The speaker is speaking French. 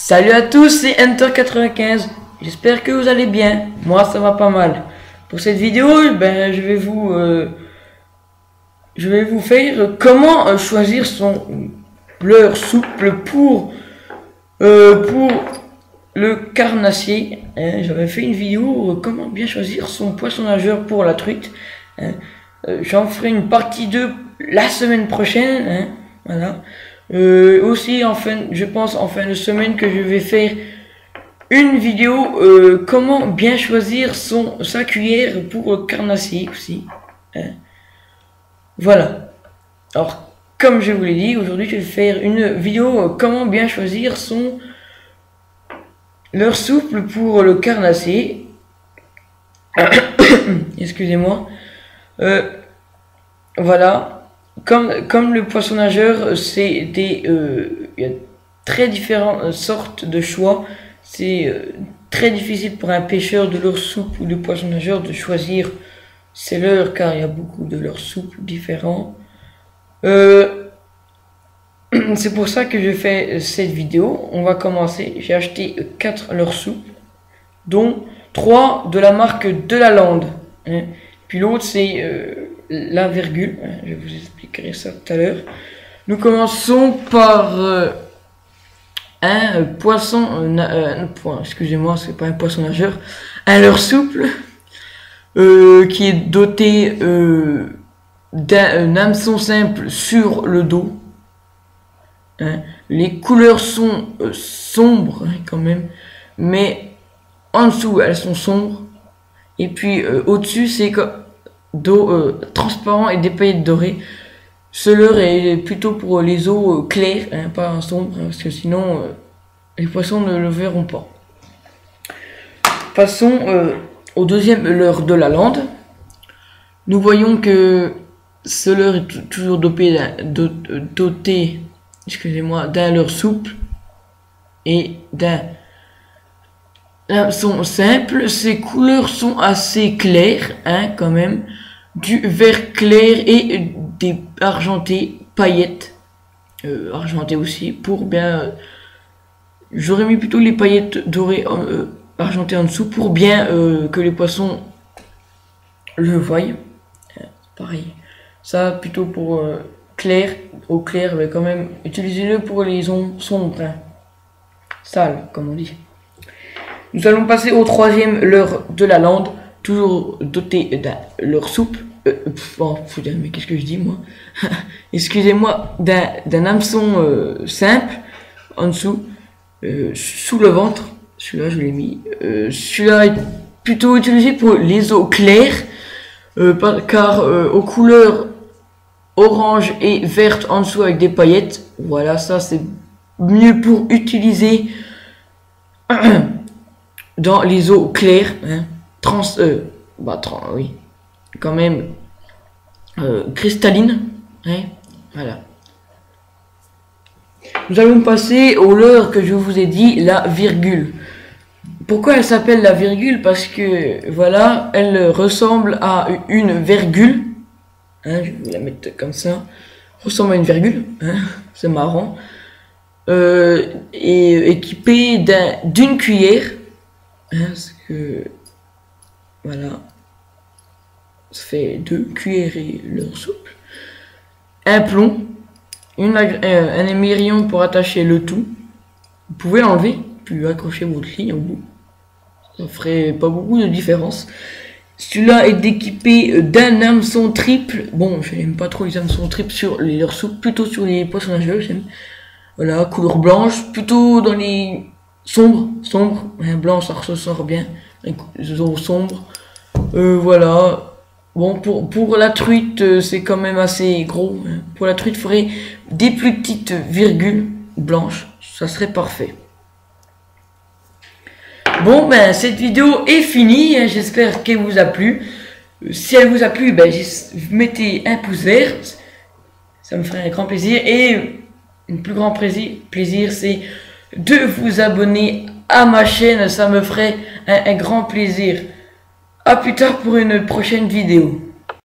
Salut à tous, c'est Enter95. J'espère que vous allez bien. Moi, ça va pas mal. Pour cette vidéo, je vais vous faire comment choisir son leurre souple pour le carnassier. J'avais fait une vidéo comment bien choisir son poisson nageur pour la truite. J'en ferai une partie 2 la semaine prochaine. Voilà. Aussi je pense en fin de semaine que je vais faire une vidéo comment bien choisir sa cuillère pour le carnassier aussi. Voilà. Alors comme je vous l'ai dit, aujourd'hui je vais faire une vidéo comment bien choisir son leurre souple pour le carnassier. Excusez-moi. Voilà. Comme le poisson nageur, il y a très différentes sortes de choix. C'est très difficile pour un pêcheur de leurre souple ou de poisson nageur de choisir ses leurres, car il y a beaucoup de leurres souples différents. C'est pour ça que je fais cette vidéo. On va commencer. J'ai acheté 4 leurres souples, dont 3 de la marque de la Lande. Puis l'autre c'est la virgule. Je vous expliquerai ça tout à l'heure. Nous commençons par un poisson, excusez-moi, c'est pas un poisson nageur, un leurre souple qui est doté d'un hameçon simple sur le dos. Les couleurs sont sombres quand même, mais en dessous elles sont sombres, et puis au-dessus c'est d'eau transparent et des paillettes dorées. Ce leurre est plutôt pour les eaux claires, pas sombres, parce que sinon les poissons ne le verront pas. Passons au deuxième leurre de la Lande. Nous voyons que ce leurre est toujours doté d'un leurre souple et d'un hameçon simple. Ces couleurs sont assez claires, quand même, du vert clair et des argentés paillettes, argentées aussi, pour bien. J'aurais mis plutôt les paillettes dorées argentées en dessous pour bien que les poissons le voient. Pareil, ça plutôt pour clair, au clair, mais quand même utilisez-le pour les ondes sombres, sales comme on dit. Nous allons passer au troisième leurre de la Lande, toujours doté d'un leurre souple. Mais qu'est-ce que je dis moi? Excusez-moi, d'un hameçon simple en dessous, sous le ventre. Celui-là je l'ai mis. Celui-là est plutôt utilisé pour les eaux claires, car aux couleurs orange et verte en dessous avec des paillettes. Voilà, ça c'est mieux pour utiliser dans les eaux claires, oui, quand même cristalline, voilà. Nous allons passer au leurre que je vous ai dit, la virgule. Pourquoi elle s'appelle la virgule? Parce que voilà, elle ressemble à une virgule. Je vais vous la mettre comme ça. Ressemble à une virgule, c'est marrant. Et équipée d'une cuillère. Parce que voilà, ça fait 2 cuillères et leurre souple, un plomb, un émerillon pour attacher le tout. Vous pouvez l'enlever puis accrocher votre ligne au bout, ça ferait pas beaucoup de différence. Celui-là est équipé d'un hameçon triple. Bon, je n'aime pas trop les hameçons triples sur les leurres souples, plutôt sur les poissons nageurs j'aime. Voilà, couleur blanche, plutôt dans les sombre, blanc ça ressort bien, les eaux sombres. Voilà. Bon, pour la truite, c'est quand même assez gros. Pour la truite, il faudrait des plus petites virgules blanches, ça serait parfait. Bon, cette vidéo est finie, j'espère qu'elle vous a plu. Si elle vous a plu, mettez un pouce vert, ça me ferait un grand plaisir. Et un plus grand plaisir, c'est de vous abonner à ma chaîne, ça me ferait un grand plaisir. À plus tard pour une prochaine vidéo.